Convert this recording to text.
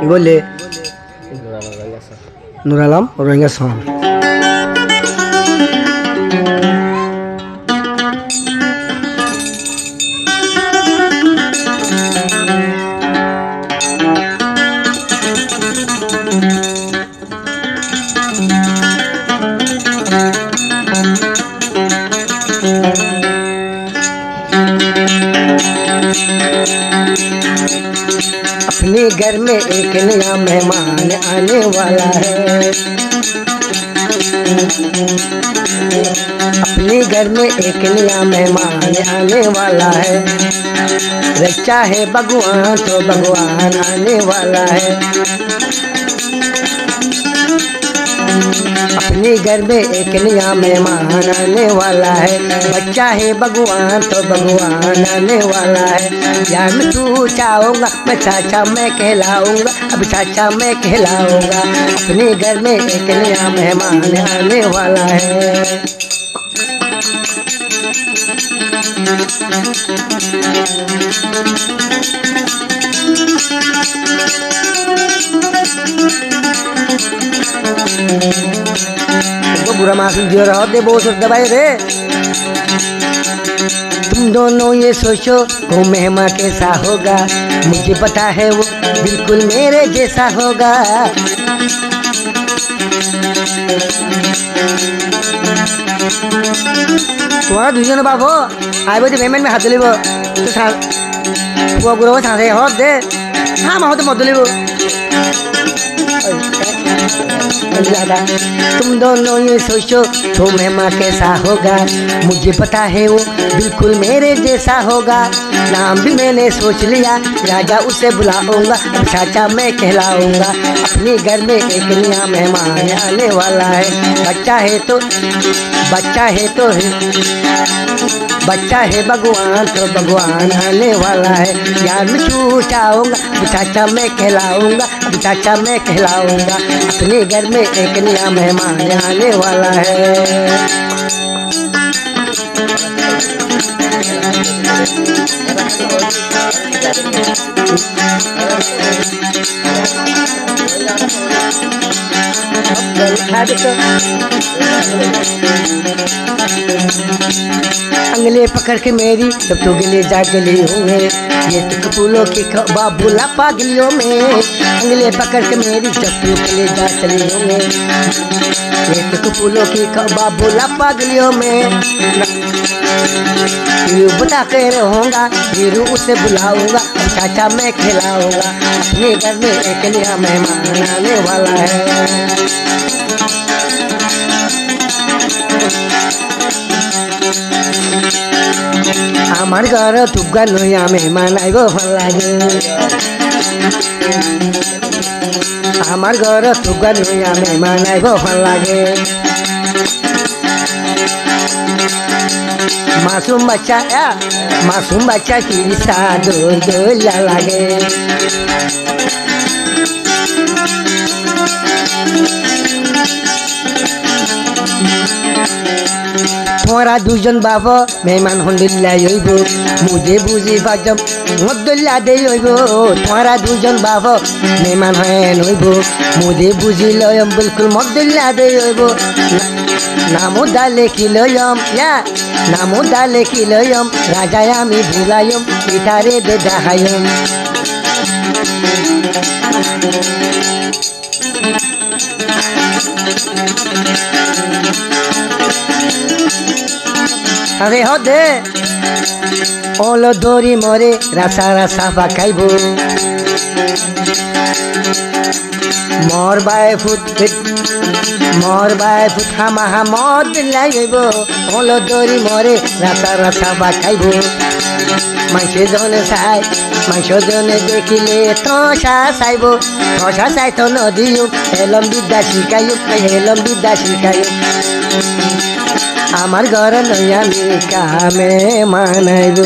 বলে নুর আলম রোহিঙ্গা সং अपने घर में एक नया मेहमान आने वाला है। अपने घर में एक नया मेहमान आने वाला है। रचा है भगवान तो भगवान आने वाला है। अपने घर में एक नया मेहमान आने वाला है। बच्चा है भगवान तो भगवान आने वाला है। यार मैं तू चाहूँगा मैं चाचा मैं कहलाऊँगा, अब चाचा मैं कहलाऊँगा। अपने घर में एक नया मेहमान आने वाला है। तो बुरा मासूम दियो रहो दे बहुत दबाई रे। तुम दोनों ये सोचो वो मेहमान कैसा होगा, मुझे पता है वो बिल्कुल मेरे जैसा होगा। तुम्हारा दुजन बाबू आए बोलते पेमेंट में हाथ लिबो तो गुरु सांसे हट दे हाँ माँ तो मत लिबो। तुम दोनों ये सोचो तो मेहमान कैसा होगा, मुझे पता है वो बिल्कुल मेरे जैसा होगा। नाम भी मैंने सोच लिया, राजा उसे बुलाऊंगा, अब चाचा मैं कहलाऊंगा। अपने घर में एक नया मेहमान आने वाला है। बच्चा है तो भगवान तो भगवान आने वाला है। यार मैं तू चाहूँगा अब चाचा मैं कहलाऊंगा, अब चाचा मैं कहलाऊंगा। अपने घर में एक नया मेहमान आने वाला है। अंगले पकड़ के मेरी जब तो गिले जा गली होंगे, ये तो कपूलों की बाबूला पागलियों में। अंगले पकड़ के मेरी जब तो गिले जा चली होंगे, ये तो कपूलों की बाबूला पागलियों में। बता के रहूँगा वीरू उसे बुलाऊंगा, चाचा मैं खिलाऊंगा। अपने घर में एक नया मेहमान आने वाला है। আমার ঘর তুগা নই আমি মানাইব ভাল লাগে। আমার ঘর তুগা নই আমি মানাইব ভাল লাগে। মাসুম বাচ্চা কি সাদর দোলা লাগে। তোরা দুজন বাবা মেহমান হন্দিল্লা হইব, মুঝে বুঝি বাজম মদ্দুল্লা দে হইব। তোরা দুজন বাবা মেহমান হেন হইব, মুঝে বুঝি লয়ম বিলকুল মদ্দুল্লা দে হইব। নামো দালে কি লয়ম নামো দালে কি লয়ম, রাজায় আমি ভুলায়ম পিঠারে দে দেখায়ম। আরে হদে ওলো দড়ি মরে রাসা রাসা পাকাইব। মর বাই ফুট হামা মদ লাগাইব। ওলো দড়ি মরে রাসা রাসা পাকাইব। মাংস জনে দেখিলে তসা চাইব, তসা চাই তো নদীও হেলম বিদ্যা শিখাইও। আমার ঘর নই আমি কামে মানাইব।